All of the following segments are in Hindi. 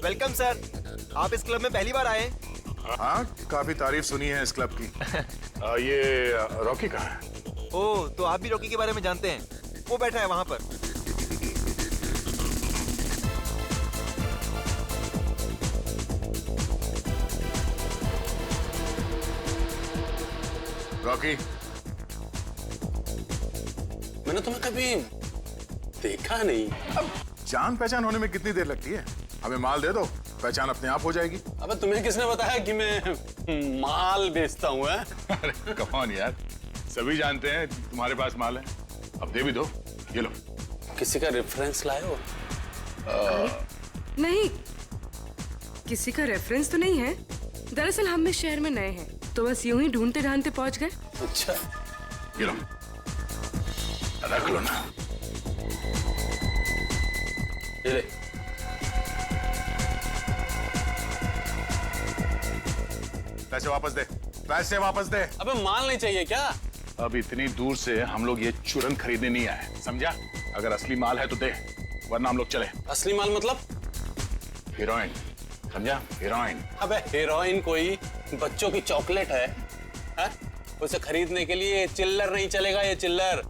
Welcome sir. आप इस क्लब में पहली बार आए? हाँ, काफी तारीफ सुनी है इस क्लब की। ये रॉकी कहाँ है? ओह, तो आप भी रॉकी के बारे में जानते हैं? वो बैठा है वहाँ पर। रॉकी, मैंने तुम्हें कभी देखा नहीं। अब जान पहचान होने में कितनी देर लगती है? हमें माल दे दो, पहचान अपने आप हो जाएगी। अबे तुम्हें किसने बताया कि मैं माल बेचता हूँ? अरे कम ऑन यार, सभी जानते हैं तुम्हारे पास माल है। अब दे भी दो, ये लो। किसी का रेफरेंस लाए हो? नहीं, किसी का रेफरेंस तो नहीं है। दरअसल हम इस शहर में नए हैं, तो बस यूं ही ढूंढते ढांढते पहुंच गए। अच्छा, ये लो, रख लो ना। ये ले। पैसे वापस दे, पैसे वापस दे। अबे माल नहीं चाहिए क्या? अब इतनी दूर से हम लोग ये चूरन खरीदने नहीं आए, समझा? अगर असली माल है तो दे, वरना हम लोग चले। असली माल मतलब? हीरोइन, समझा? हीरोइन। अबे हीरोइन कोई बच्चों की चॉकलेट है? उसे खरीदने के लिए चिल्लर नहीं चलेगा, ये चिल्लर।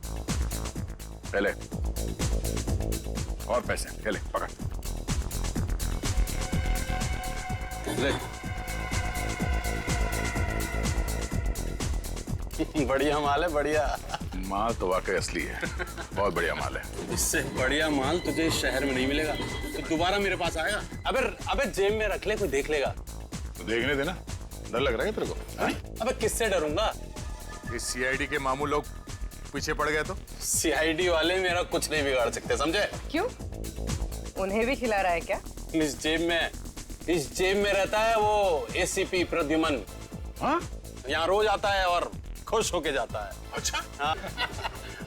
पहले और पैसे, पहले पकड़। ले। बढ़िया माल है, बढ़िया। माल तो वाकई असली है, बहुत बढ़िया माल है। इससे बढ़िया माल तुझे इस शहर में नहीं मिलेगा। तो दोबारा मेरे पास आएगा? अबे जेब में रख ले, कोई देख लेगा तो देखने देना। डर लग रहा है तेरे को? अबे किससे डरूंगा? इस सीआईडी के मामू लोग पीछे पड़ गए तो? सीआईडी वाले मेरा कुछ नहीं बिगाड़ सकते, समझे? क्यों? उन्हें भी खिला रहा है क्या? इस जेब में रहता है वो एसीपी प्रद्युमन। हाँ? यहाँ रोज आता है और खुश होके जाता है। अच्छा? हाँ।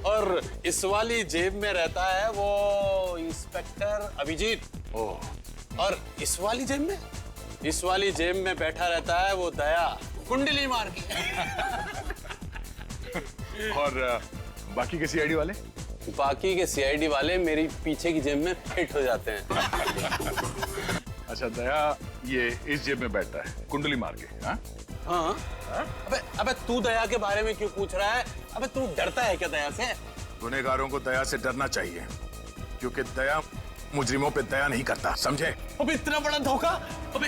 और इस वाली जेब में रहता है वो इंस्पेक्टर अभिजीत। ओह। और इस वाली जेब में बैठा रहता है वो दया, कुंडली मार के। और बाकी के सीआईडी वाले? बाकी के सीआईडी वाले मेरी पीछे की जेब में फिट हो जाते हैं। अच्छा, दया ये इस जेब में बैठता है कुंडली मार के? हाँ? हाँ? अबे तू दया के बारे में क्यों पूछ रहा है? अबे तू डरता है क्या दया से? गुनहगारों को दया से डरना चाहिए, क्योंकि दया मुजरिमों पे दया नहीं करता, समझे? अबे इतना बड़ा धोखा! अबे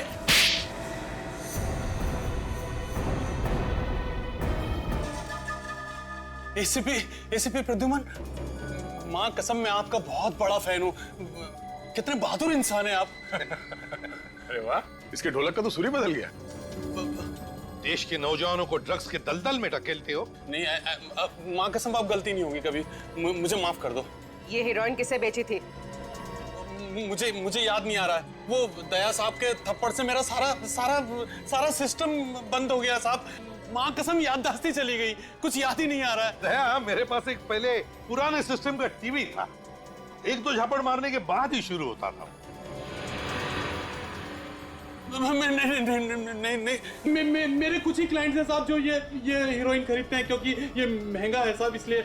एसीपी प्रद्युमन, माँ कसम मैं आपका बहुत बड़ा फैन हूँ। कितने बहादुर इंसान हैं आप। अरे वाह, इसके ढोलक का तो सुर ही बदल गया। देश के नौजवानों को ड्रग्स के दलदल में ढकेलते हो। नहीं, माँ कसम आप गलती नहीं होगी कभी, मुझे माफ कर दो। ये हीरोइन किसे बेची थी? मुझे याद नहीं आ रहा है। वो दया साहब के थप्पड़ से मेरा सारा सिस्टम बंद हो गया साहब। माँ कसम याददाश्ती चली गई, कुछ याद ही नहीं आ रहा है। दया, मेरे पास एक पहले पुराने सिस्टम का टीवी था, एक दो झापड़ मारने के बाद ही शुरू होता था। नहीं, मेरे कुछ ही क्लाइंट्स हैं साहब जो ये हीरोइन खरीदते हैं, क्योंकि ये महंगा है साहब, इसलिए।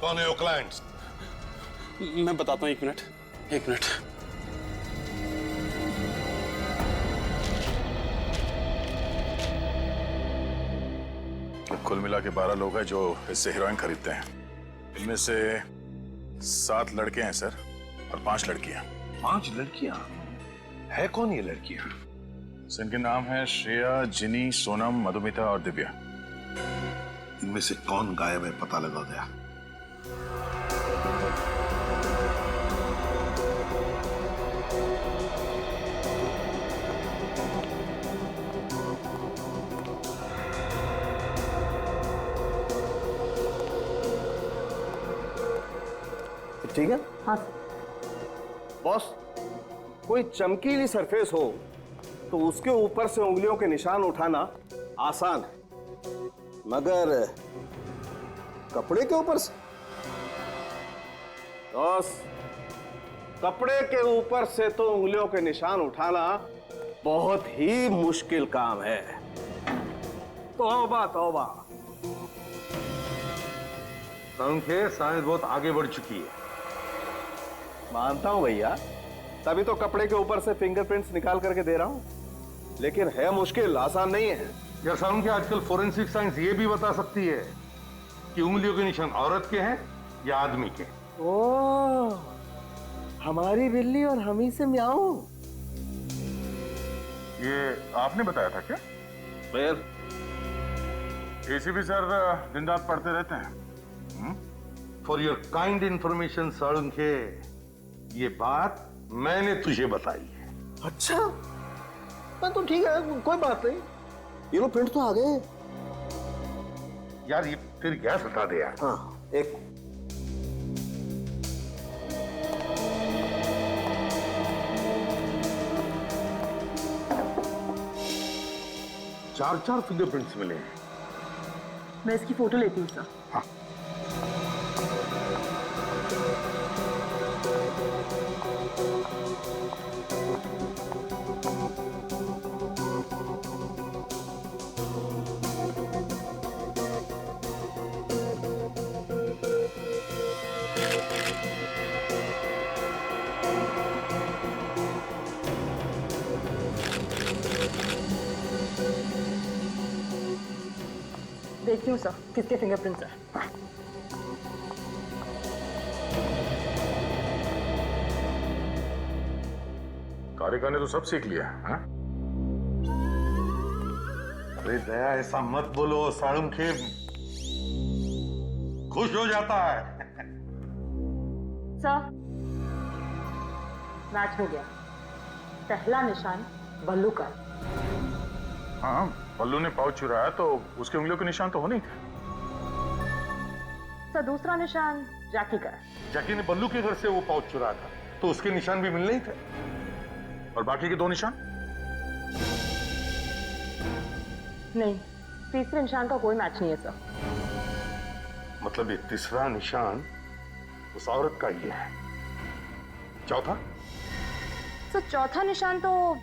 कौन है वो क्लाइंट्स? मैं बताता हूँ, एक मिनट। कुल मिला के 12 लोग हैं जो इससे हीरोइन खरीदते हैं। इनमें से 7 लड़के हैं सर, और 5 लड़कियां। 5 लड़कियां? है कौन ये लड़कियां? इनके नाम है श्रेया, जिनी, सोनम, मधुमिता और दिव्या। इनमें से कौन गायब है पता लगा गया? ठीक है? हाँ बॉस, कोई चमकीली सरफेस हो तो उसके ऊपर से उंगलियों के निशान उठाना आसान है, मगर कपड़े के ऊपर से? बॉस, कपड़े के ऊपर से तो उंगलियों के निशान उठाना बहुत ही मुश्किल काम है। तौबा तौबा। साइंस बहुत आगे बढ़ चुकी है। मानता हूं भैया, तभी तो कपड़े के ऊपर से फिंगरप्रिंट्स निकाल करके दे रहा हूं। लेकिन है मुश्किल, आसान नहीं है। यार सारुण, क्या आजकल फोरेंसिक साइंस ये भी बता सकती है कि उंगलियों के निशान औरत के हैं या आदमी के? ओ, हमारी बिल्ली और हम ही से म्याऊं। ये आपने बताया था क्या? फिर एसीपी सर दिन रात पढ़ते रहते हैं। फॉर योर काइंड इंफॉर्मेशन सारुण के, ये बात मैंने तुझे बताई है। अच्छा, मैं तो ठीक है, कोई बात नहीं। ये लो प्रिंट तो आ गए। यार ये फिर गैस हटा दे यार। हाँ, एक 4 फिंगरप्रिंट्स मिले हैं। मैं इसकी फोटो लेती हूँ सर। हाँ। देखती हूँ सर किसके फिंगरप्रिंट्स है। कारिका ने तो सब सीख लिया है। अरे दया, ऐसा मत बोलो, सारुण के खुश हो जाता है। सर मैच हो गया। पहला निशान बल्लू का। हाँ, बल्लू ने पाउच चुराया तो उसके उंगलियों के निशान तो होने ही थे। सर दूसरा निशान जैकी का है। जैकी ने बल्लू के घर से वो पाउच चुराया था तो उसके निशान भी मिलने ही थे। और बाकी के 2 निशान? नहीं, तीसरे निशान का कोई मैच नहीं है सर। मतलब ये तीसरा निशान उस औरत का ही है। चौथा? सर चौथा निशान तो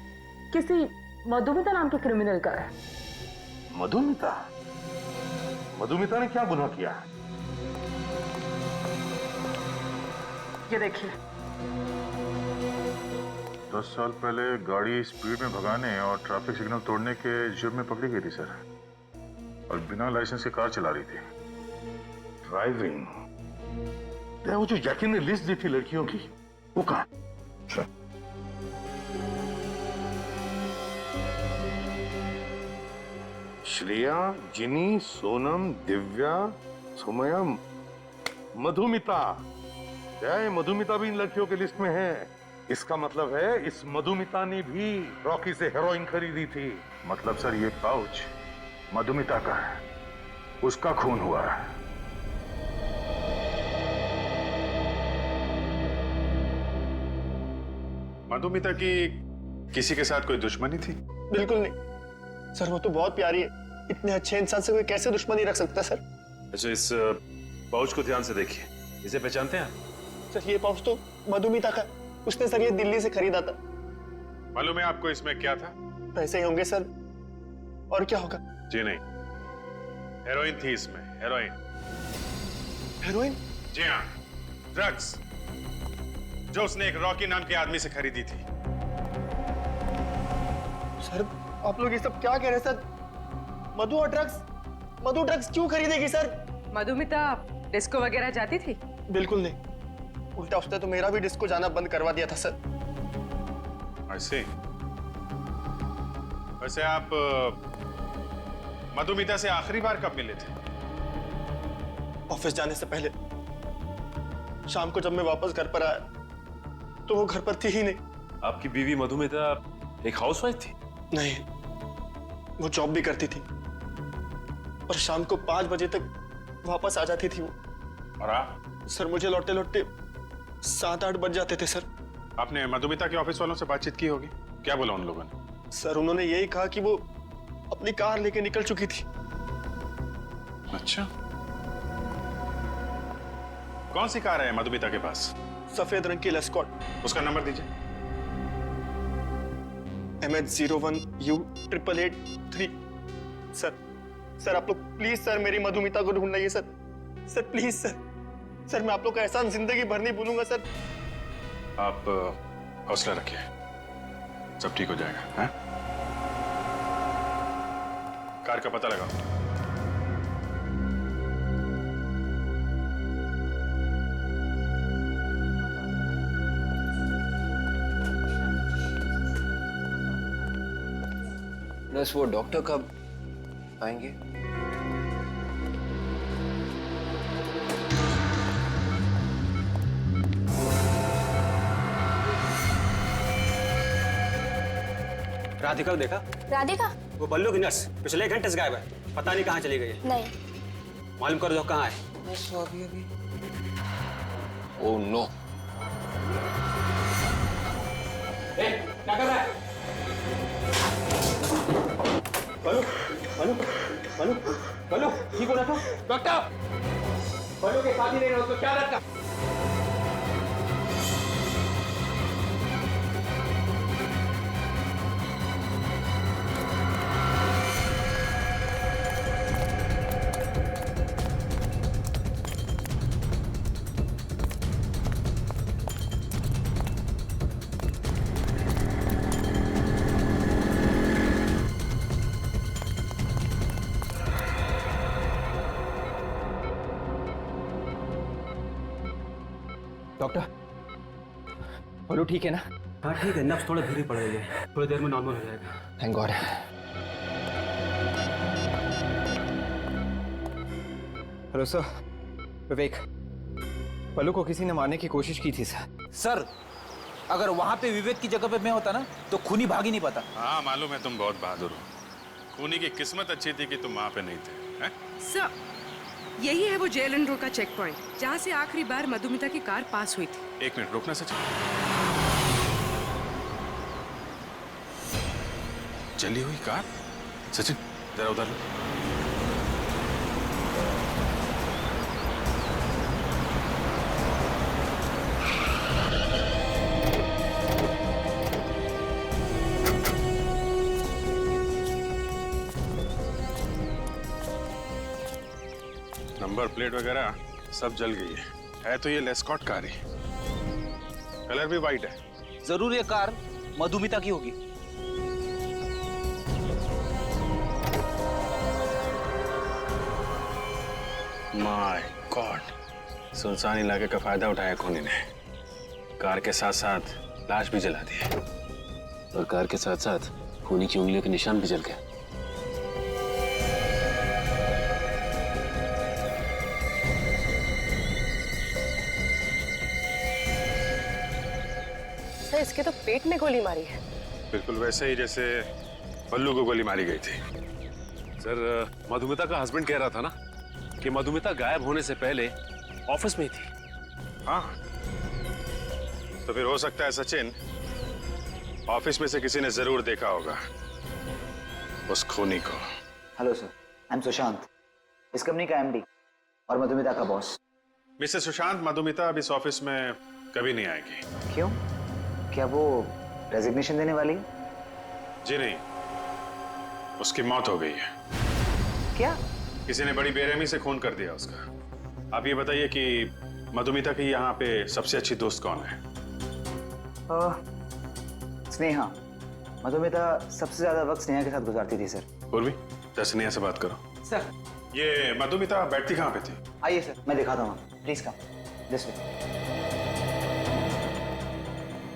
किसी मधुमिता नाम के क्रिमिनल का है। मधुमिता? मधुमिता ने क्या गुनाह किया है? ये देखिए। 10 साल पहले गाड़ी स्पीड में भगाने और ट्रैफिक सिग्नल तोड़ने के जुर्म में पकड़ी गई थी सर, और बिना लाइसेंस के कार चला रही थी। ड्राइविंग? वो जो जैकी ने लिस्ट दी थी लड़कियों की, वो कहाँ? श्रेया, जिनी, सोनम, दिव्या, सुमया, मधुमिता। क्या मधुमिता भी इन लड़कियों के लिस्ट में है? इसका मतलब है इस मधुमिता ने भी रॉकी से हेरोइन खरीदी थी। मतलब सर ये पाउच मधुमिता का है, उसका खून हुआ है। मधुमिता की किसी के साथ कोई दुश्मनी थी? बिल्कुल नहीं सर, वो तो बहुत प्यारी है। इतने अच्छे इंसान से कोई कैसे दुश्मनी रख सकता है सर? अच्छा, इस पाउच को ध्यान से देखिए, इसे पहचानते हैं आप? सर ये पाउच तो मधुमिता का, उसने सर ये दिल्ली से खरीदा था। मालूम है आपको इसमें क्या था? पैसे ही होंगे सर, और क्या होगा? जी नहीं, हेरोइन थी इसमें, हेरोइन। हेरोइन? जी हाँ, ड्रग्स, जो उसने एक रॉकी नाम के आदमी से खरीदी थी। सर आप लोग ये सब क्या कह रहे हैं सर? मधु और ड्रग्स? मधु ड्रग्स क्यों खरीदेगी सर? मधुमिता डिस्को वगैरह जाती थी? बिल्कुल नहीं, उल्टा उसने तो मेरा भी डिस्को जाना बंद करवा दिया था सर। ऐसे? वैसे आप मधुमिता से आखिरी बार कब मिले थे? ऑफिस जाने से पहले। शाम को जब मैं वापस घर पर आया तो वो घर पर थी ही नहीं। आपकी बीवी मधुमिता एक हाउसवाइफ थी? नहीं, वो जॉब भी करती थी और शाम को 5 बजे तक वापस आ जाती थी वो। और आप? सर मुझे लौटते लौटते 7-8 बज जाते थे सर। आपने मधुमिता के ऑफिस वालों से बातचीत की होगी, क्या बोला उन लोगों ने? सर उन्होंने यही कहा कि वो अपनी कार लेके निकल चुकी थी। अच्छा, कौन सी कार है मधुमिता के पास? सफेद रंग की लेस्कॉट। उसका नंबर दीजिए। MH01U8883। सर आप लोग प्लीज सर मेरी मधुमिता को ढूंढ लाइए सर प्लीज सर। सर मैं आप लोग का एहसान जिंदगी भर नहीं भूलूंगा सर। आप हौसला रखिए, सब ठीक हो जाएगा। हैं? कार का पता लगाओ। बस वो डॉक्टर कब आएंगे? राधिका को देखा? राधिका? वो बल्लू की नर्स पिछले 1 घंटे से गायब है, पता नहीं कहाँ चली गई है। नहीं। मालूम कर दो कहाँ है। बस अभी अभी। Oh no. क्या कर रहा है? बल्लू, बल्लू, बल्लू, बल्लू, ठीक हो रहा था? डॉक्टर, बल्लू के साथ ही नहीं रहो तो क्या रखा? डॉक्टर, बल्लू ठीक है ना? हाँ ठीक है, नब्ज थोड़ा धीरे पड़ रही है, थोड़ी देर में नॉर्मल हो जाएगा। Thank God. हेलो सर, विवेक, बल्लू को किसी ने मारने की कोशिश की थी सर। सर, अगर वहां पे विवेक की जगह पे मैं होता ना तो खूनी भाग ही नहीं पाता। हाँ मालूम है, तुम बहुत बहादुर हो। खूनी की किस्मत अच्छी थी कि तुम वहां पे नहीं थे। हैं? सर, यही है वो जेल एंड रोड का चेक पॉइंट जहाँ से आखिरी बार मधुमिता की कार पास हुई थी। 1 मिनट रुकना सचिन। जली हुई कार? सचिन जरा उधर लो। नंबर प्लेट वगैरह सब जल गई है तो ये लेस्कॉट कार है, कलर भी वाइट है। जरूर ये कार मधुमिता की होगी। माय गॉड, सुनसान इलाके का फायदा उठाया खूनी ने। कार के साथ साथ लाश भी जला दी और कार के साथ साथ खूनी की उंगलियों के निशान भी जल गए। सर, इसके तो पेट में गोली मारी है। बिल्कुल वैसे ही जैसे बल्लू को गोली मारी गई थी। सर, मधुमिता का हस्बैंड कह रहा था ना कि मधुमिता गायब होने से पहले ऑफिस में ही थी। हाँ, तो फिर हो सकता है सचिन, ऑफिस में से किसी ने जरूर देखा होगा उस खूनी को। Hello sir, I am Sushant, इस कंपनी का एमडी और मधुमिता का बॉस। मिस्टर सुशांत, मधुमिता अब इस ऑफिस में कभी नहीं आएगी। क्यों? क्या वो रेजिग्नेशन देने वाली है? जी नहीं, उसकी मौत हो गई है। क्या? किसी ने बड़ी बेरहमी से खून कर दिया उसका। आप ये बताइए कि मधुमिता की यहाँ पे सबसे अच्छी दोस्त कौन है? स्नेहा। मधुमिता सबसे ज्यादा वक्त स्नेहा के साथ गुजारती थी सर। पूर्वी, जरा स्नेहा से बात करो। सर, ये मधुमिता बैठती कहाँ पे थी? आइए सर, मैं दिखाता हूँ। Please come this way.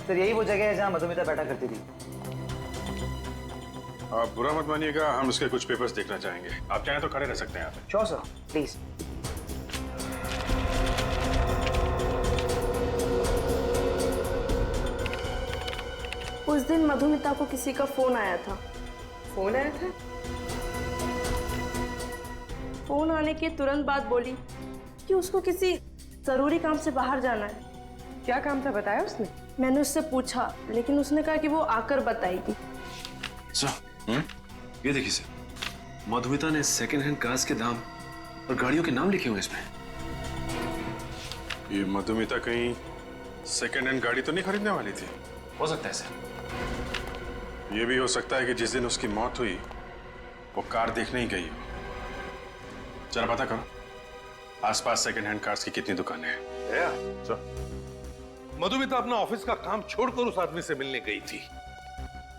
Sir, यही वो जगह है जहाँ मधुमिता बैठा करती थी। आप बुरा मत मानिएगा, हम उसके कुछ पेपर्स देखना चाहेंगे। आप चाहें तो खड़े रह सकते हैं यहाँ पे। Sure sir, please. उस दिन मधुमिता को किसी का फोन आया था। फोन आया था? फोन आने के तुरंत बाद बोली कि उसको किसी जरूरी काम से बाहर जाना है। क्या काम था बताया उसने? मैंने उससे पूछा, लेकिन उसने कहा कि वो आकर बताएगी। ये देखिए सर, मधुमिता ने सेकंड हैंड कार्स के दाम और गाड़ियों के नाम लिखे हुए इसमें। ये मधुमिता कहीं सेकंड हैंड गाड़ी तो नहीं खरीदने वाली थी? हो सकता है सर। ये भी हो सकता है कि जिस दिन उसकी मौत हुई वो कार देखने ही गई हो। जरा पता करो आसपास सेकंड हैंड कार्स की कितनी दुकानें हैं। मधुमिता अपना ऑफिस का काम छोड़कर उस आदमी से मिलने गई थी।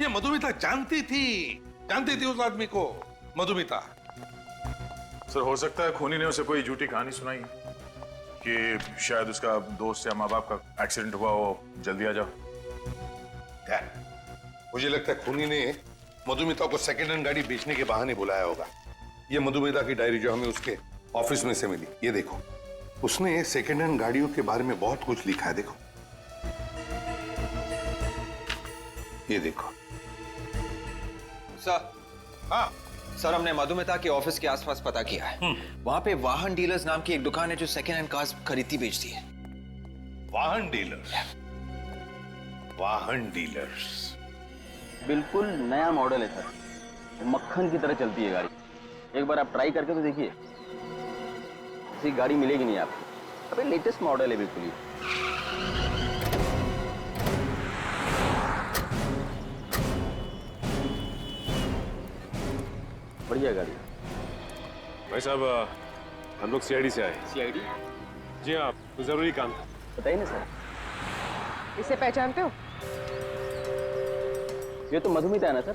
ये मधुमिता जानती थी उस आदमी को। मधुमिता सर, हो सकता है खूनी ने उसे कोई झूठी कहानी सुनाई कि शायद उसका दोस्त या माँ बाप का एक्सीडेंट हुआ हो, जल्दी आ जाओ। क्या? मुझे लगता है खूनी ने मधुमिता को सेकेंड हैंड गाड़ी बेचने के बहाने बुलाया होगा। ये मधुमिता की डायरी जो हमें उसके ऑफिस में से मिली, ये देखो, उसने सेकेंड हैंड गाड़ियों के बारे में बहुत कुछ लिखा है। देखो, ये देखो। सर, हाँ सर, हमने मधुमिता के ऑफिस के आसपास पता किया है। वहां पे वाहन डीलर्स नाम की एक दुकान है जो सेकेंड हैंड कार्स खरीदती बेचती है। वाहन डीलर्स? वाहन डीलर्स बिल्कुल नया मॉडल है सर, मक्खन की तरह चलती है गाड़ी। एक बार आप ट्राई करके तो देखिए, ऐसी गाड़ी मिलेगी नहीं आपको। अबे लेटेस्ट मॉडल है बिल्कुल ही। बढ़िया गाड़ी। भाई साहब, हम लोग सीआईडी से आए। सीआईडी? जी हाँ, तो जरूरी काम था। बताइए ना सर। इसे पहचानते हो? ये तो मधुमिता है ना सर?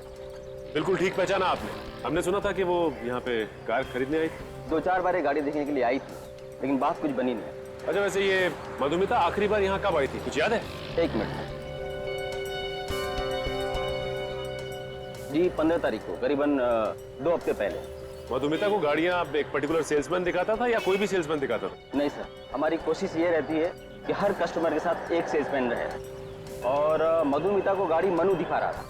बिल्कुल ठीक पहचाना आपने। हमने सुना था कि वो यहाँ पे कार खरीदने आई थी। 2-4 बार ये गाड़ी देखने के लिए आई थी, लेकिन बात कुछ बनी नहीं। अच्छा, वैसे ये मधुमिता आखिरी बार यहाँ कब आई थी, कुछ याद है? 1 मिनट जी, 15 तारीख को, करीबन 2 हफ्ते पहले। मधुमिता को गाड़ियाँ एक पर्टिकुलर सेल्समैन दिखाता था या कोई भी सेल्समैन दिखाता था? नहीं सर, हमारी कोशिश ये रहती है कि हर कस्टमर के साथ एक सेल्समैन रहे। और मधुमिता को गाड़ी मनु दिखा रहा था।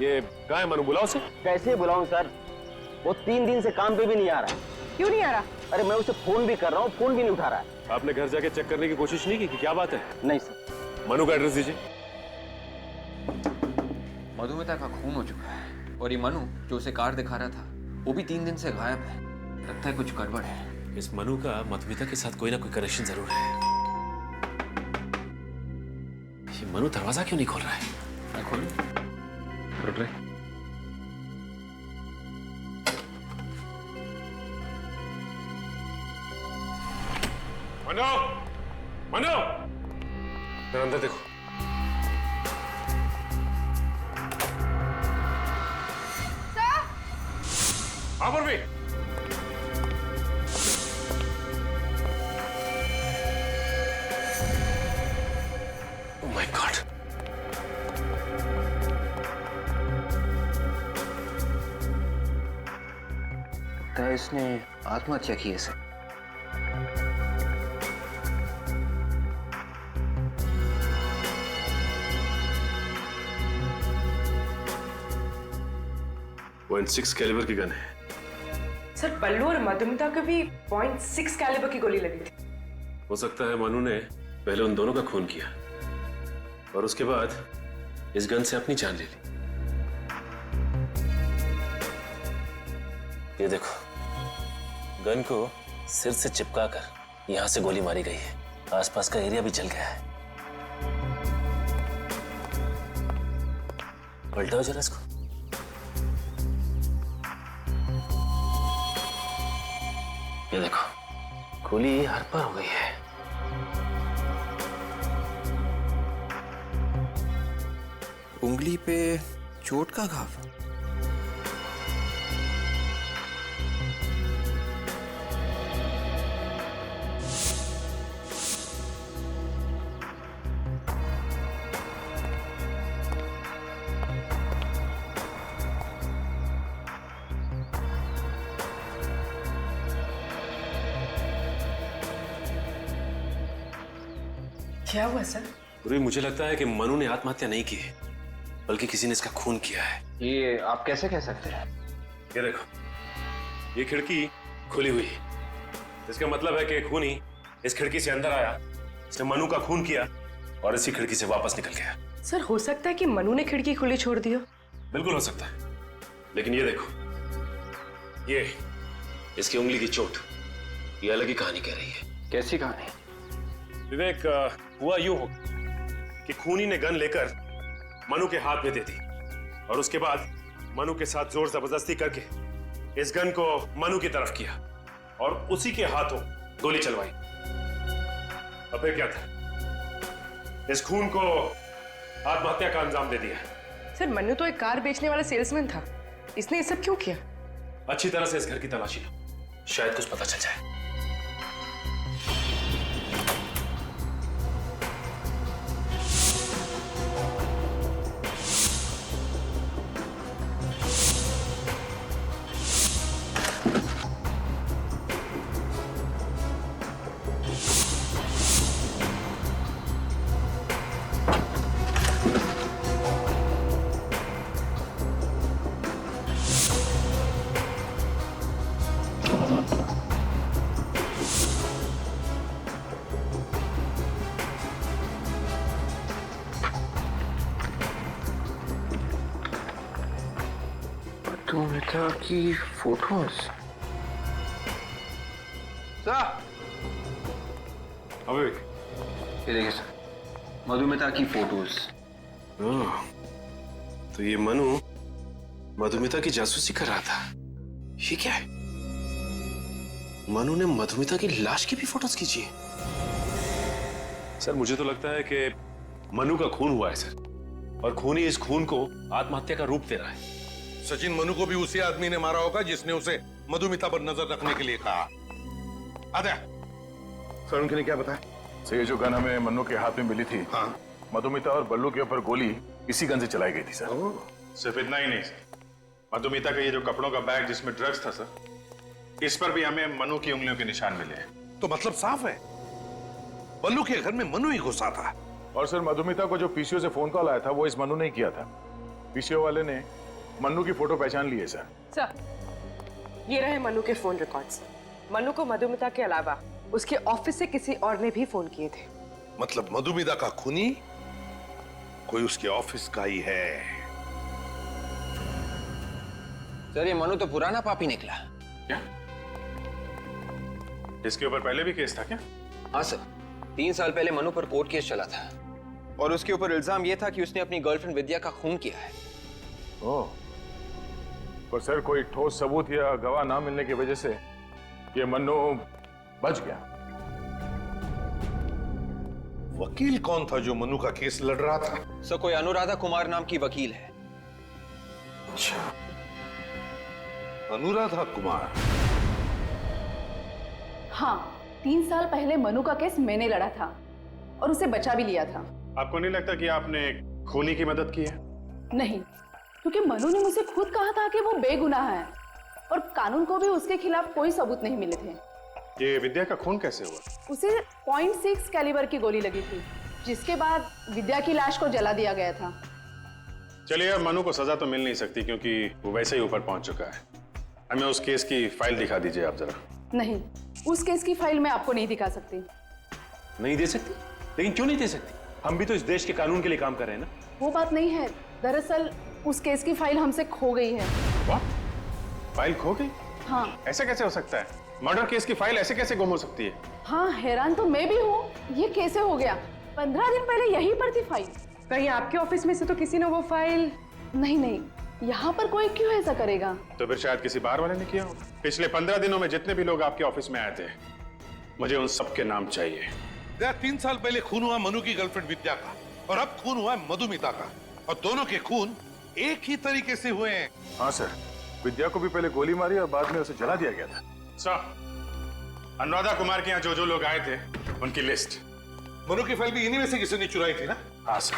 ये कहाँ है मनु, बुलाओ उसे। कैसे बुलाऊं सर, वो 3 दिन से काम पे भी नहीं आ रहा है। क्यों नहीं आ रहा? अरे मैं उसे फोन भी कर रहा हूँ, फोन भी नहीं उठा रहा है। आपने घर जाके चेक करने की कोशिश नहीं की कि क्या बात है? नहीं सर। मनु का एड्रेस दीजिए। मधुमिता का खून हो चुका है और ये मनु जो उसे कार दिखा रहा था वो भी 3 दिन से गायब है। लगता है कुछ गड़बड़ है। इस मनु का मधुमिता के साथ कोई ना कोई कनेक्शन जरूर है। ये मनु दरवाजा क्यों नहीं खोल रहा है? मैं खोलूं? रुक रहे। मनु, मनु, मेरे अंदर देखो। हाँ पर भी। Oh my God. लगता है इसने आत्महत्या की है सर। .6 कैलिबर की गन है। सर, पल्लू और मधुमिता को भी .6 कैलिबर की गोली लगी थी। हो सकता है मनु ने पहले उन दोनों का खून किया और उसके बाद इस गन से अपनी जान ले ली। ये देखो, गन को सिर से चिपकाकर यहां से गोली मारी गई है। आसपास का एरिया भी जल गया है। पलटाओ जरा इसको। ये देखो, गोली हर पर हो गई है। उंगली पे चोट का घाव। क्या हुआ सर? पूरी मुझे लगता है कि मनु ने आत्महत्या नहीं की है, बल्कि किसी ने इसका खून किया है। ये आप कैसे कह सकते हैं? ये देखो, ये खिड़की खुली हुई है। इसका मतलब है कि खूनी इस खिड़की से अंदर आया, इसने मनु का खून किया और इसी खिड़की से वापस निकल गया। सर, हो सकता है कि मनु ने खिड़की खुली छोड़ दी हो। बिल्कुल हो सकता है, लेकिन ये देखो, ये इसकी उंगली की चोट, ये अलग ही कहानी कह रही है। कैसी कहानी? विवेक, हुआ यूं हो कि खूनी ने गन लेकर मनु के हाथ में दे दी और उसके बाद मनु के साथ जोर जबरदस्ती करके इस गन को मनु की तरफ किया और उसी के हाथों गोली चलवाई। अब फिर क्या था? इस खून को आत्महत्या का अंजाम दे दिया। सर मन्नू तो एक कार बेचने वाला सेल्समैन था, इसने ये सब क्यों किया? अच्छी तरह से इस घर की तलाशी लो, शायद कुछ पता चल जाए। मधुमिता की फोटोज। ये देखिए सर, मधुमिता की फोटोज। तो ये मनु मधुमिता की जासूसी कर रहा था। ये क्या है? मनु ने मधुमिता की लाश की भी फोटोज खींची है। सर मुझे तो लगता है कि मनु का खून हुआ है सर, और खूनी इस खून को आत्महत्या का रूप दे रहा है। सचिन, मनु को भी उसी आदमी ने मारा होगा जिसने उसे मधुमिता पर नजर रखने के लिए कहा। आजा। सर उनके ने क्या बताया? सर ये जो गन हमें मन्नू के हाथ में मिली थी, हाँ, मधुमिता और बल्लू के ऊपर गोली इसी गन से चलाई गई थी सर। सिर्फ इतना ही नहीं सर, मधुमिता का ये जो कपड़ों का बैग जिसमें ड्रग्स था सर, इस पर भी हमें मनु की उंगलियों के निशान मिले हैं। तो मतलब साफ है बल्लू के घर में मनु ही घुसा था। और सर मधुमिता को जो पीसीओ से फोन कॉल आया था वो इस मनु ने ही किया था। पीसीओ वाले ने मन्नू की फोटो पहचान ली है सर। सर ये रहे मन्नू के फोन रिकॉर्ड्स। मन्नू को मधुमिता के अलावा उसके ऑफिस से किसी और ने भी फोन किए थे। मतलब मधुमिता का खूनी कोई उसके ऑफिस का ही है। सर ये मनु तो पुराना पापी निकला। क्या? इसके ऊपर पहले भी केस था क्या? हाँ सर, 3 साल पहले मनु पर कोर्ट केस चला था और उसके ऊपर इल्जाम यह था कि उसने अपनी गर्लफ्रेंड विद्या का खून किया है। ओह, पर सर कोई ठोस सबूत या गवाह ना मिलने की वजह से ये मन्नू बच गया। वकील कौन था जो मनु का केस लड़ रहा था? सर कोई अनुराधा कुमार नाम की वकील है। अच्छा, अनुराधा कुमार। हाँ, 3 साल पहले मनु का केस मैंने लड़ा था और उसे बचा भी लिया था। आपको नहीं लगता कि आपने खूनी की मदद की है? नहीं, क्योंकि मनु ने मुझे खुद कहा था कि वो बेगुनाह है और कानून को भी उसके खिलाफ कोई सबूत नहीं मिले थे। ये विद्या का खून कैसे हुआ? उसे .6 कैलिबर की गोली लगी थी, जिसके बाद विद्या की लाश को जला दिया गया था। चलिए अब मनु को सजा तो मिल नहीं सकती क्योंकि वो वैसे ही ऊपर पहुंच चुका है। हमें उस केस की फाइल दिखा दीजिए आप जरा। नहीं, उस केस की फाइल मैं आपको नहीं दिखा सकती। नहीं दे सकती? लेकिन क्यों नहीं दे सकती? हम भी तो इस देश के कानून के लिए काम कर रहे हैं ना। वो बात नहीं है, दरअसल उस केस की फाइल हमसे खो गई है। What? फाइल खो गई? हाँ। ऐसा कैसे हो सकता है? मर्डर केस की फाइल ऐसे कैसे गुम हो सकती है? हाँ, हैरान तो मैं भी हूँ, ये कैसे हो गया? 15 दिन पहले यहीं पर थी फाइल। कहीं आपके ऑफिस में से तो किसी ने वो फाइल? नहीं, यहाँ पर कोई क्यों ऐसा करेगा? तो फिर शायद किसी बार वाले ने किया हो। पिछले 15 दिनों में जितने भी लोग आपके ऑफिस में आए थे, मुझे उन सबके नाम चाहिए। 3 साल पहले खून हुआ मनु की गर्लफ्रेंड विद्या का और अब खून हुआ मधुमिता का, और दोनों के खून एक ही तरीके से हुए हैं। हाँ सर, विद्या को भी पहले गोली मारी और बाद में उसे जला दिया गया था। सर, अनुराधा कुमार के यहाँ जो लोग आए थे उनकी लिस्ट। मनु की फाइल भी इन्हीं में से किसी ने चुराई थी ना? हाँ सर,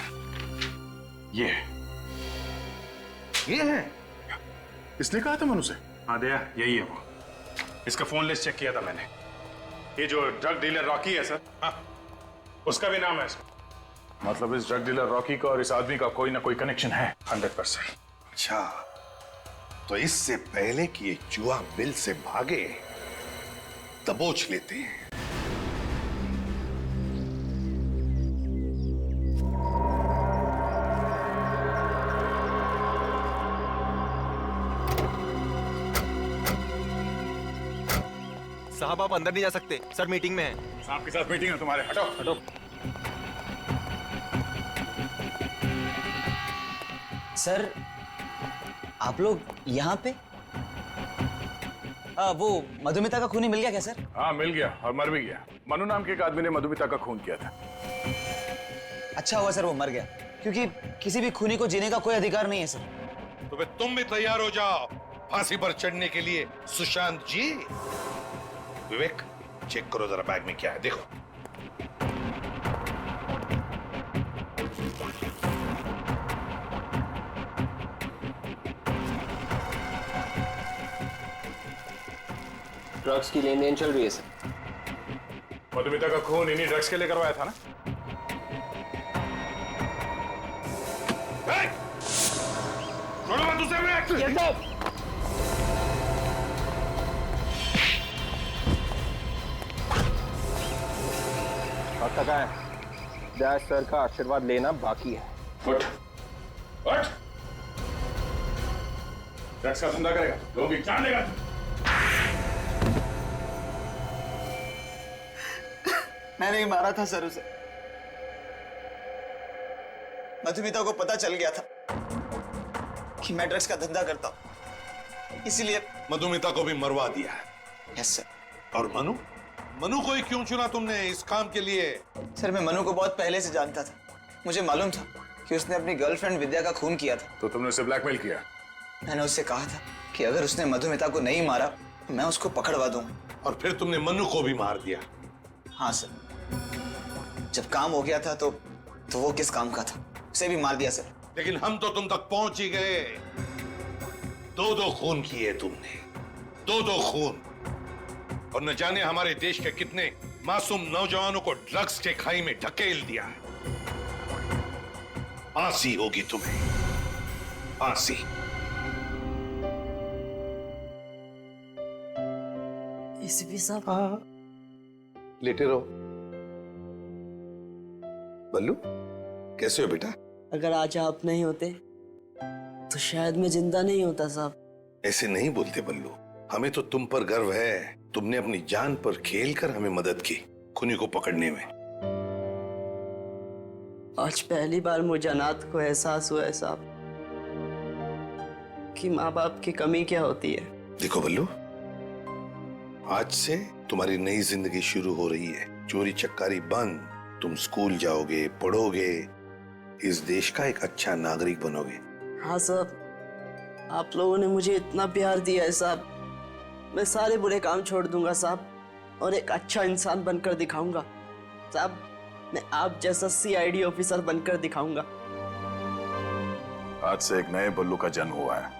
ये है। इसने कहा था मनु से? हाँ दया, यही है वो। इसका फोन लिस्ट चेक किया था मैंने। ये जो ड्रग डीलर रॉकी है सर, हाँ, उसका भी नाम है इसमें। मतलब इस ड्रग डीलर रॉकी का और इस आदमी का कोई ना कोई कनेक्शन है। 100%। अच्छा, तो इससे पहले कि ये चूहा बिल से भागे, दबोच लेते हैं। साहब आप अंदर नहीं जा सकते, सर मीटिंग में है। साहब के साथ मीटिंग है तुम्हारे, हटो हटो। सर आप लोग यहाँ पे? वो मधुमिता का खूनी मिल गया क्या सर? हाँ मिल गया और मर भी गया। मनु नाम के एक आदमी ने मधुमिता का खून किया था। अच्छा हुआ सर वो मर गया, क्योंकि किसी भी खूनी को जीने का कोई अधिकार नहीं है सर। तो फिर तुम भी तैयार हो जाओ फांसी पर चढ़ने के लिए सुशांत जी। विवेक, चेक करो जरा बैग में क्या है, देखो। ड्रग्स की लेन देन चल रही है सर। मधुमिता का खून इन्हीं ड्रग्स के लिए करवाया था ना? छोड़ो मत उसे। और तक है, दैश सर का आशीर्वाद लेना बाकी है। उठ, उठ। ड्रग्स का धंधा करेगा, लोग भी जान लेगा। मैंने ही मारा था सर उसे। मधुमिता को पता चल गया था कि मैं ड्रग्स का धंधा करता हूं, इसीलिए मधुमिता को भी मरवा दिया। Yes sir. और मनु? मनु को ही क्यों चुना तुमने इस काम के लिए? सर मैं मनु को बहुत पहले से जानता था। मुझे मालूम था कि उसने अपनी गर्लफ्रेंड विद्या का खून किया था। तो तुमने उसे ब्लैकमेल किया? मैंने उससे कहा था कि अगर उसने मधुमिता को नहीं मारा तो मैं उसको पकड़वा दूंगा। और फिर तुमने मनु को भी मार दिया? हाँ सर। जब काम हो गया था तो वो किस काम का था, उसे भी मार दिया सर। लेकिन हम तो तुम तक पहुंच ही गए। दो खून किए तुमने, दो खून। और न जाने हमारे देश के कितने मासूम नौजवानों को ड्रग्स के खाई में ढकेल दिया है। फांसी होगी तुम्हें, फांसी। एसीपी साहब, लेटे रहो। बल्लू, कैसे हो बेटा? अगर आज आप नहीं होते तो शायद मैं जिंदा नहीं होता साहब। ऐसे नहीं बोलते बल्लू, हमें तो तुम पर गर्व है। तुमने अपनी जान पर खेलकर हमें मदद की खूनी को पकड़ने में। आज पहली बार मुझे अनाथ को एहसास हुआ है साहब कि माँ बाप की कमी क्या होती है। देखो बल्लू, आज से तुम्हारी नई जिंदगी शुरू हो रही है। चोरी चक्कारी बंद, तुम स्कूल जाओगे, पढ़ोगे, इस देश का एक अच्छा नागरिक बनोगे। हाँ साहब, आप लोगों ने मुझे इतना प्यार दिया है साहब, मैं सारे बुरे काम छोड़ दूंगा साहब और एक अच्छा इंसान बनकर दिखाऊंगा साहब। मैं आप जैसा CID ऑफिसर बनकर दिखाऊंगा। आज से एक नए बल्लू का जन्म हुआ है।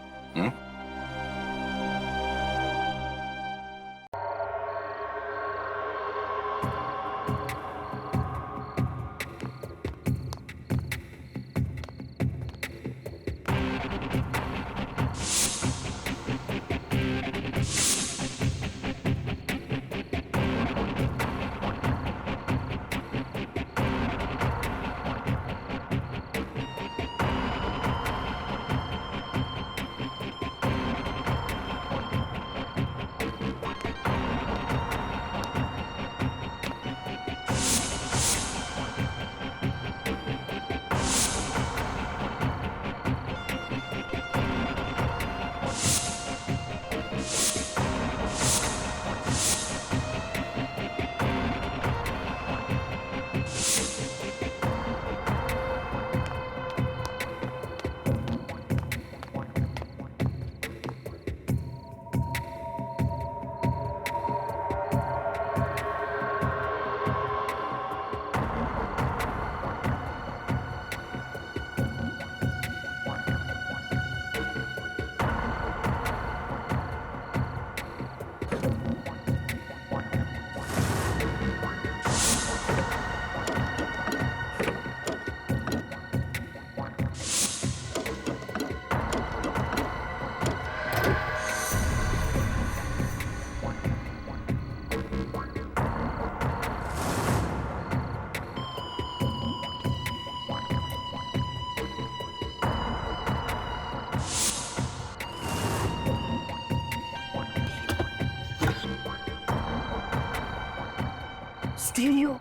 स्टीरियो,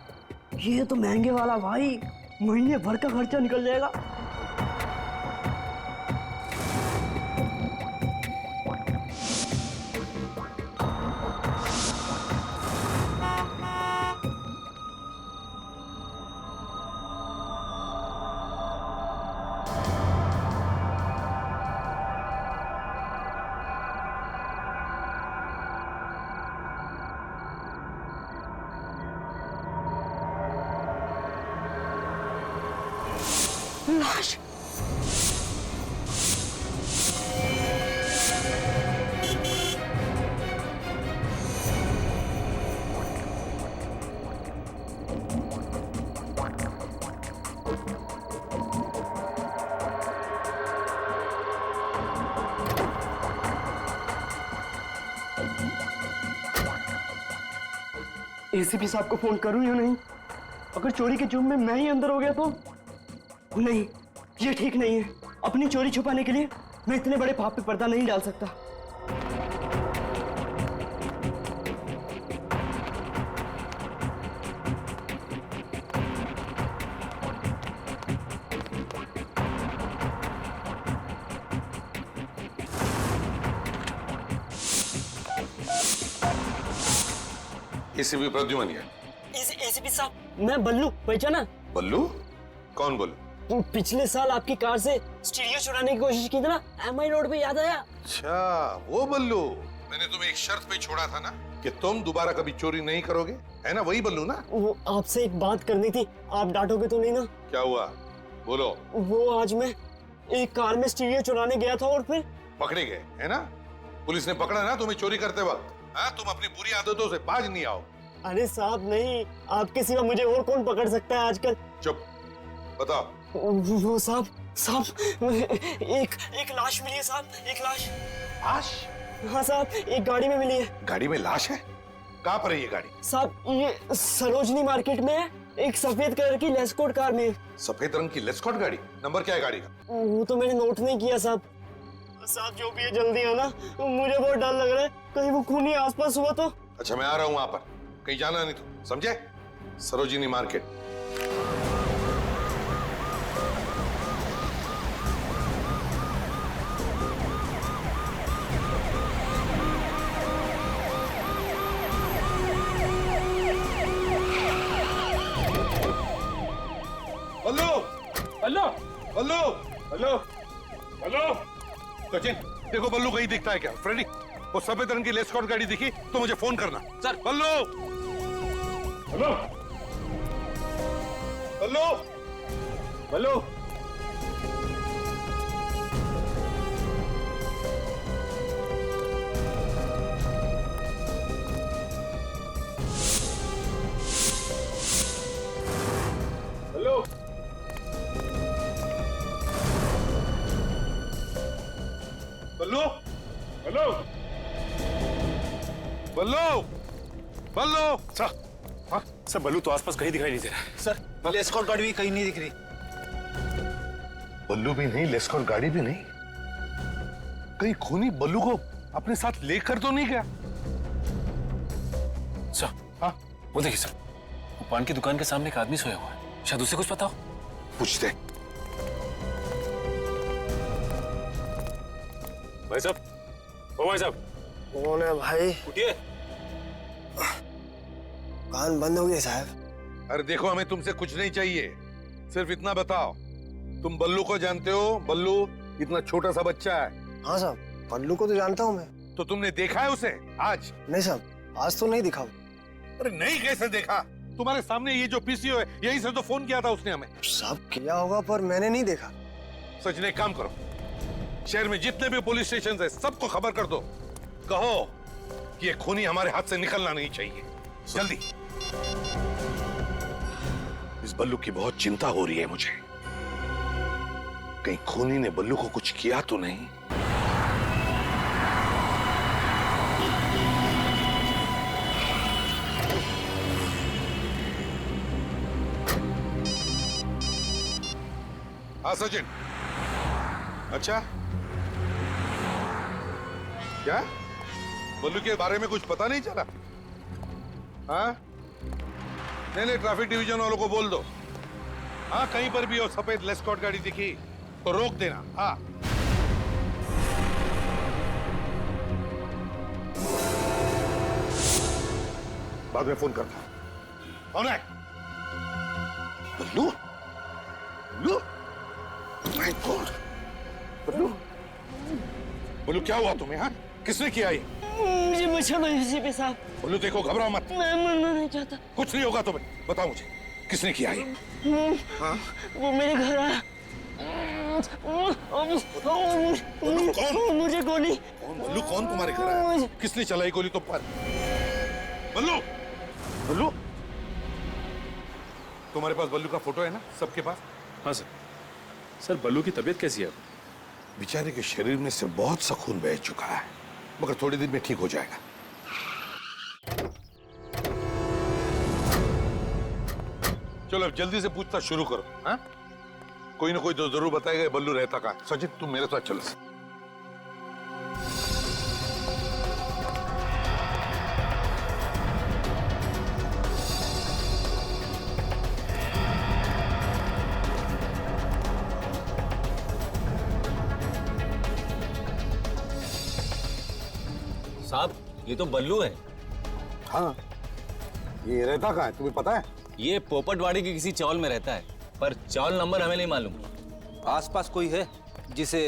ये तो महंगे वाला भाई, महीने भर का खर्चा निकल जाएगा। लाश। एसीपी साहब को फोन करूं या नहीं? अगर चोरी के जुर्म में मैं ही अंदर हो गया तो? नहीं, ये ठीक नहीं है। अपनी चोरी छुपाने के लिए मैं इतने बड़े पाप पे पर्दा नहीं डाल सकता। एसीपी प्रद्युमन है। एसीपी साहब, मैं बल्लू, पहचाना? बल्लू? कौन बल्लू? पिछले साल आपकी कार से स्टीरियो चुराने की कोशिश की थी ना, एमआई रोड पे, याद आया? अच्छा, वो बल्लू। मैंने तुम्हें एक शर्त पे छोड़ा था ना कि तुम दोबारा कभी चोरी नहीं करोगे, है ना? वही बल्लू ना? वो आपसे एक बात करनी थी, आप डांटोगे तो नहीं ना? क्या हुआ, बोलो। वो आज मैं एक कार में स्टीरियो चुराने गया था और फिर पकड़े गए, है ना? पुलिस ने पकड़ा ना तुम्हें चोरी करते वक्त। हाँ, तुम अपनी बुरी आदतों से बाज नहीं आओ। अरे साहब नहीं, आपके सिवा मुझे और कौन पकड़ सकता है आजकल? चुप, बताओ। वो साहब एक लाश मिली है साहब, एक लाश। लाश? हाँ साहब, एक गाड़ी में मिली है। गाड़ी में लाश है? कहाँ पर है ये गाड़ी? साहब ये सरोजनी मार्केट में है, एक सफेद कलर की लेस्कोट कार में। सफेद रंग की लेस्कोट गाड़ी? नंबर क्या है गाड़ी का? वो तो मैंने नोट नहीं किया साहब। साहब जो भी है जल्दी आना, मुझे बहुत डर लग रहा है, कहीं वो खूनी आसपास हुआ तो। अच्छा, मैं आ रहा हूँ वहां पर, कहीं जाना नहीं तो, समझे? सरोजिनी मार्केट। बल्लू, बल्लू, बल्लू, बल्लू, बल्लू। सचिन, देखो बल्लू कहीं दिखता है क्या? फ्रेडी, वो सफेद रंग की लेस्कॉट गाड़ी दिखी तो मुझे फोन करना। सर। बल्लू, बल्लू, बल्लू, बल्लू। बल्लू, बल्लू, बल्लू, बल्लू, बल्लू। सर बल्लू तो आसपास कहीं दिखाई नहीं दे रहा। सर लेस्कॉट गाड़ी भी कहीं नहीं दिख रही। बल्लू भी नहीं, लेस्कॉट गाड़ी भी नहीं। कहीं खूनी बल्लू को अपने साथ लेकर तो नहीं गया? सर, हाँ, वो देखिए सर, वो पान की दुकान के सामने एक आदमी सोया हुआ है, शायद उसे कुछ पता हो। पूछते। भाई साहब, ओ भाई साहब। कौन है भाई? उठिए। कान बंद हो गए साहब। अरे देखो, हमें तुमसे कुछ नहीं चाहिए, सिर्फ इतना बताओ, तुम बल्लू को जानते हो? बल्लू इतना छोटा सा बच्चा है। हाँ साहब, बल्लू को तो जानता हूँ मैं। तो तुमने देखा है उसे आज? नहीं साहब, आज तो नहीं दिखा। अरे नहीं कैसे देखा? तुम्हारे सामने ये जो पीसीओ है, यहीं से तो फोन किया था उसने हमें। सब किया होगा पर मैंने नहीं देखा। सच ने एक काम करो, शहर में जितने भी पुलिस स्टेशन है सबको खबर कर दो, कहो कि ये खूनी हमारे हाथ से निकलना नहीं चाहिए, जल्दी। इस बल्लू की बहुत चिंता हो रही है मुझे, कहीं खूनी ने बल्लू को कुछ किया तो नहीं। हाँ सचिन। अच्छा, क्या बल्लू के बारे में कुछ पता नहीं चला? हाँ, नहीं, ट्रैफिक डिवीजन वालों को बोल दो, हाँ कहीं पर भी हो सफेद लेस्कॉट गाड़ी दिखी तो रोक देना। हाँ, बाद में फोन करता। कौन है? बल्लू? बल्लू? My God! बल्लू? बल्लू क्या हुआ तुम्हें? हाँ, किसने किया ये? मुझे बचाना है एसीपी साहब। बल्लू देखो, घबराओ मत। मैं मरना नहीं चाहता। कुछ नहीं होगा तुम्हें, बताओ मुझे किसने किया ये? हाँ? वो मेरे घर आया मुझे गोली। बल्लू कौन तुम्हारे घर आया? किसने चलाई गोली तुम पर? बल्लू, बल्लू, तुम्हारे पास बल्लू का फोटो है ना? सबके पास? हाँ सर। सर बल्लू की तबीयत कैसी है? बेचारे के शरीर में से बहुत सा खून बह चुका है, मगर थोड़ी देर में ठीक हो जाएगा। चलो अब जल्दी से पूछताछ शुरू करो। हाँ? कोई ना कोई तो जरूर बताएगा बल्लू रहता कहाँ। सचिन तुम मेरे साथ चलो। साहब ये तो बल्लू है। हाँ, ये रहता कहाँ है तुम्हें पता है? ये पोपटवाड़ी के किसी चौल में रहता है, पर चौल नंबर हमें नहीं मालूम। आसपास कोई है जिसे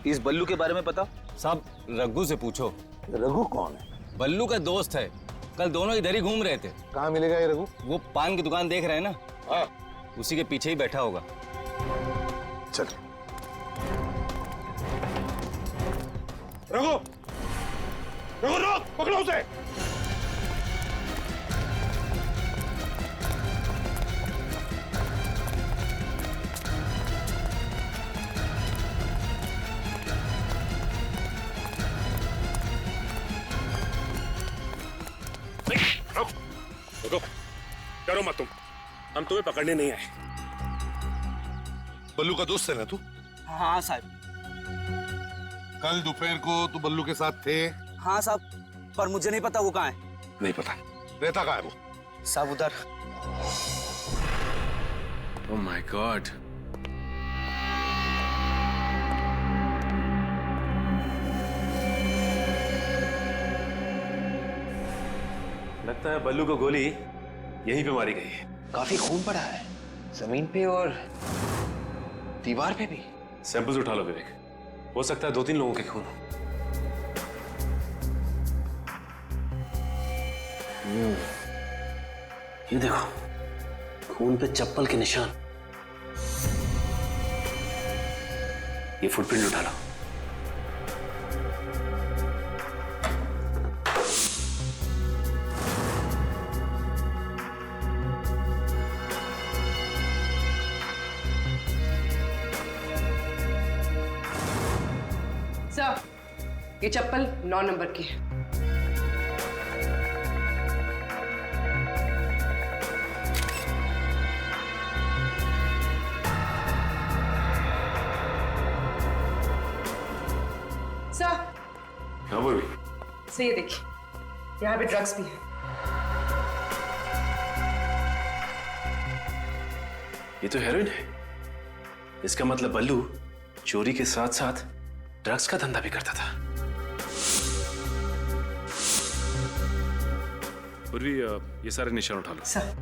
इस बल्लू के बारे में पता? साहब रघु से पूछो। रघु कौन है? बल्लू का दोस्त है, कल दोनों इधर ही घूम रहे थे। कहाँ मिलेगा ये रघु? वो पान की दुकान देख रहे हैं ना? हाँ। उसी के पीछे ही बैठा होगा। चल। रघु, रघु रोक, पकड़ो उसे। रुको, डरो मत तुम, हम तुम्हें पकड़ने नहीं आए। बल्लू का दोस्त है ना तू? हाँ साहब। कल दोपहर को तू बल्लू के साथ थे? हाँ साहब, पर मुझे नहीं पता वो कहाँ है। नहीं पता। रहता कहाँ है वो? साहब उधर। Oh my God. लगता है बल्लू को गोली यहीं पे मारी गई है। काफी खून पड़ा है जमीन पे और दीवार पे भी। सैंपल्स उठा लो विवेक, हो सकता है 2-3 लोगों के खून हो। ये देखो, खून पे चप्पल के निशान। ये फुटप्रिंट उठा लो। सर, ये चप्पल 9 नंबर की है। सर, हाँ बोल। सर ये देखिए, यहाँ पे ड्रग्स भी है। ये तो हेरोइन है। इसका मतलब बल्लू चोरी के साथ साथ ड्रग्स का धंधा भी करता था। पूर्वी ये सारे निशान उठा लो। सर।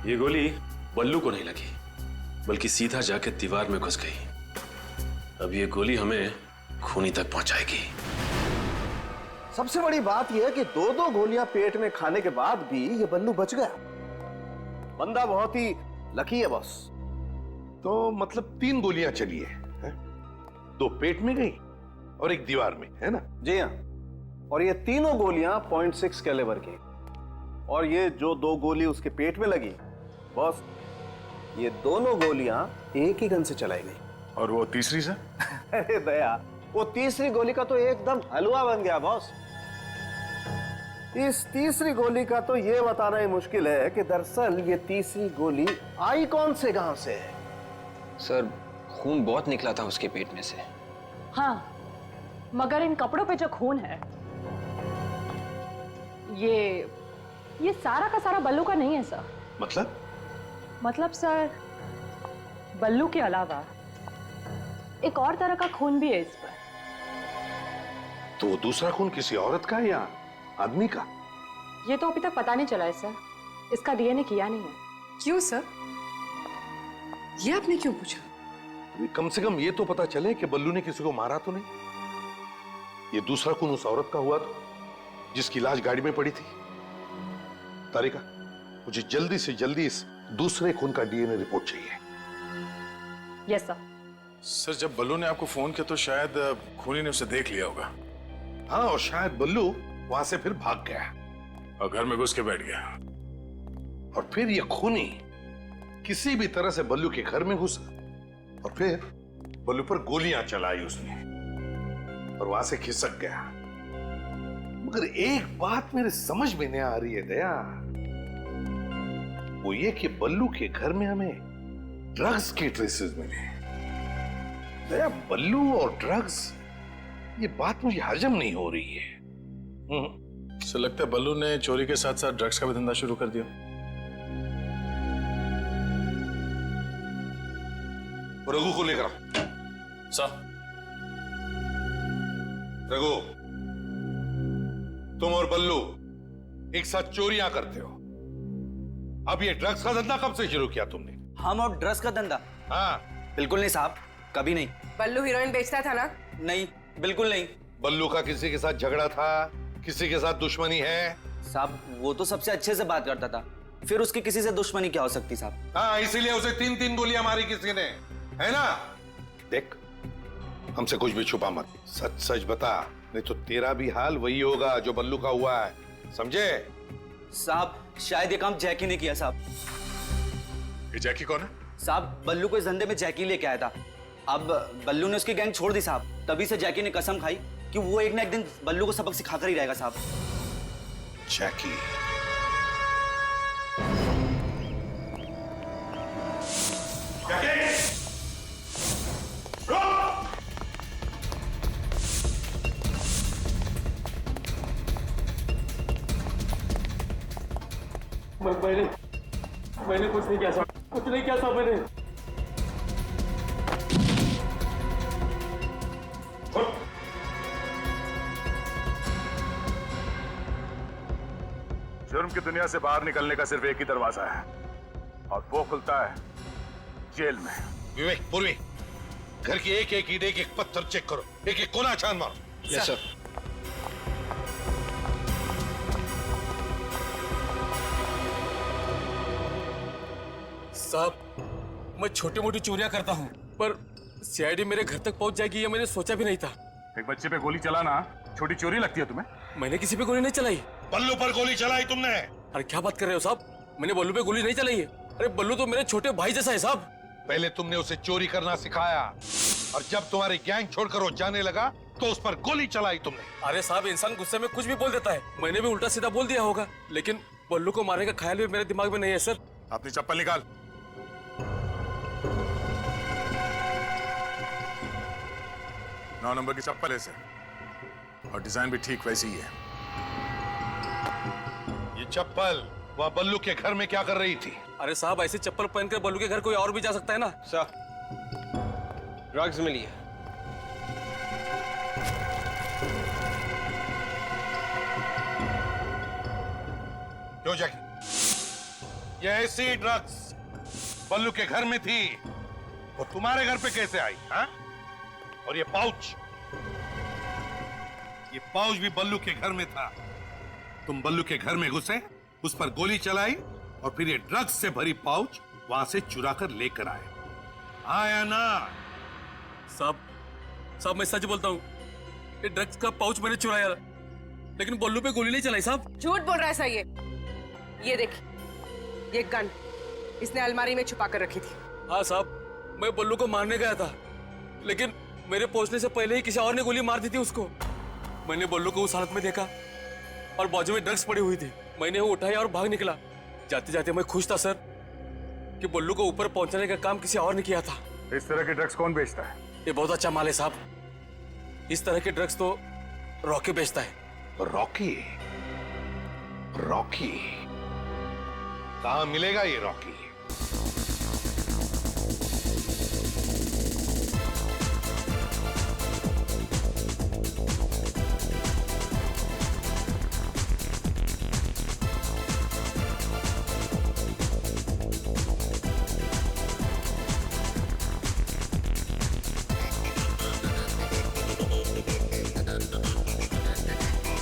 ये गोली बल्लू को नहीं लगी, बल्कि सीधा जाके दीवार में घुस गई। अब ये गोली हमें खूनी तक पहुंचाएगी। सबसे बड़ी बात यह है कि 2-2 गोलियां पेट में खाने के बाद भी ये बल्लू बच गया। बंदा बहुत ही लकी है बॉस। तो मतलब 3 गोलियां चली है? 2 पेट में गई और 1 दीवार में, है ना? जी हाँ। और ये तीनों गोलियां 0.6 कैलिबर की। और ये जो 2 गोली उसके पेट में लगी, बॉस, ये दोनों गोलियां एक ही गन से चलाई गई। और वो तीसरी से? अरे दया, वो तीसरी गोली का तो एकदम हलवा बन गया बॉस। इस तीसरी गोली का तो ये बताना ही मुश्किल है कि दरअसल ये तीसरी गोली आई कौन से गांव से है। सर खून बहुत निकला था उसके पेट में से। हाँ, मगर इन कपड़ों पे जो खून है ये सारा का सारा बल्लू का नहीं है सर। मतलब? मतलब सर, बल्लू के अलावा एक और तरह का खून भी है इस पर। तो वो दूसरा खून किसी औरत का है या आदमी का? ये तो अभी तक पता नहीं चला है सर, इसका डीएनए किया नहीं है। क्यों सर? ये आपने क्यों पूछा? कम से कम ये तो पता चले कि बल्लू ने किसी को मारा तो नहीं। ये दूसरा खून उस औरत का हुआ तो जिसकी लाश गाड़ी में पड़ी थी। तारिका, मुझे जल्दी से जल्दी इस दूसरे खून का डीएनए रिपोर्ट चाहिए। Yes sir. सर, जब बल्लू ने आपको फोन किया तो शायद खूनी ने उसे देख लिया होगा। हाँ, और शायद बल्लू वहां से फिर भाग गया और घर में घुस के बैठ गया। और फिर ये खूनी किसी भी तरह से बल्लू के घर में घुसा और फिर बल्लू पर गोलियां चलाई उसने और वहां से खिसक गया। मगर एक बात मेरे समझ में नहीं आ रही है दया, वो ये कि बल्लू के घर में हमें ड्रग्स के ट्रेसेस मिले। दया, बल्लू और ड्रग्स, ये बात मुझे हजम नहीं हो रही है। सर, लगता है बल्लू ने चोरी के साथ साथ ड्रग्स का भी धंधा शुरू कर दिया। रघु को लेकर सर। रघु, तुम और बल्लू एक साथ चोरियां करते हो। अब ये ड्रग्स का धंधा कब से शुरू किया तुमने? हम और ड्रग्स का धंधा? हाँ। बिल्कुल नहीं साहब, कभी नहीं। बल्लू हीरोइन बेचता था ना? नहीं, बिल्कुल नहीं। बल्लू का किसी के साथ झगड़ा था, किसी के साथ दुश्मनी है? साहब, वो तो सबसे अच्छे से बात करता था, फिर उसकी किसी से दुश्मनी क्या हो सकती साहब? हाँ, इसीलिए उसे 3-3 गोलियां मारी किसी ने, है ना? देख, हमसे कुछ भी छुपा मत, सच सच बता, नहीं तो तेरा भी हाल वही होगा जो बल्लू का हुआ है, समझे? साहब, शायद ये काम जैकी ने किया साहब। ये जैकी कौन है? साहब, बल्लू को इस धंधे में जैकी लेके आया था। अब बल्लू ने उसकी गैंग छोड़ दी साहब, तभी से जैकी ने कसम खाई कि वो एक ना एक दिन बल्लू को सबक सिखाकर ही रहेगा साहब। जैकी? मैंने कुछ नहीं किया साहब, कुछ नहीं किया साहब मैंने। जुर्म की दुनिया से बाहर निकलने का सिर्फ एक ही दरवाजा है और वो खुलता है जेल में। विवेक, पूर्वी, घर की एक एक ईंट, एक एक पत्थर चेक करो, एक एक कोना छान मारो। Yes sir. साहब, मैं छोटी मोटी चोरियां करता हूं, पर सीआईडी मेरे घर तक पहुंच जाएगी ये मैंने सोचा भी नहीं था। एक बच्चे पे गोली चलाना छोटी चोरी लगती है तुम्हें? मैंने किसी पे गोली नहीं चलाई। बल्लू पर गोली चलाई तुमने? अरे क्या बात कर रहे हो साहब, मैंने बल्लू पे गोली नहीं चलाई है। अरे बल्लू तो मेरे छोटे भाई जैसा है साहब। पहले तुमने उसे चोरी करना सिखाया और जब तुम्हारी गैंग छोड़कर वो जाने लगा तो उस पर गोली चलाई तुमने। अरे साहब, इंसान गुस्से में कुछ भी बोल देता है, मैंने भी उल्टा सीधा बोल दिया होगा, लेकिन बल्लू को मारने का ख्याल भी मेरे दिमाग में नहीं है सर। अपनी चप्पल निकाल। 9 नंबर की चप्पल है सर, और डिजाइन भी ठीक वैसी ही है। ये चप्पल वह बल्लू के घर में क्या कर रही थी? अरे साहब, ऐसी चप्पल पहनकर बल्लू के घर कोई और भी जा सकता है ना? सर, ड्रग्स मिली है। क्यों जैकी? ये ऐसी ड्रग्स बल्लू के घर में थी, वो तुम्हारे घर पे कैसे आई? हाँ? और ये पाउच भी बल्लू के घर में था। तुम बल्लू के घर में घुसे, उस पर गोली चलाई और फिर ये ड्रग्स से भरी पाउच वहां से चुरा कर लेकर आए, आया ना? साहब मैं सच बोलता हूँ, ये ड्रग्स का पाउच मैंने चुराया, लेकिन बल्लू पे गोली नहीं चलाई साहब। झूठ बोल रहा है सर ये देख, ये गन इसने अलमारी में छुपा कर रखी थी। हाँ साहब, मैं बल्लू को मारने गया था, लेकिन मेरे पहुंचने से पहले ही किसी और ने गोली मार दी थी उसको। मैंने बल्लू को उस हालत में देखा और बाजू में ड्रग्स पड़ी हुई थी, मैंने वो उठाया और भाग निकला। जाते जाते मैं खुश था सर कि बल्लू को ऊपर पहुंचाने का काम किसी और ने किया था। इस तरह के ड्रग्स कौन बेचता है? ये बहुत अच्छा माल है साहब, इस तरह के ड्रग्स तो रॉकी बेचता है। रॉकी? रॉकी कहाँ मिलेगा ये रॉकी?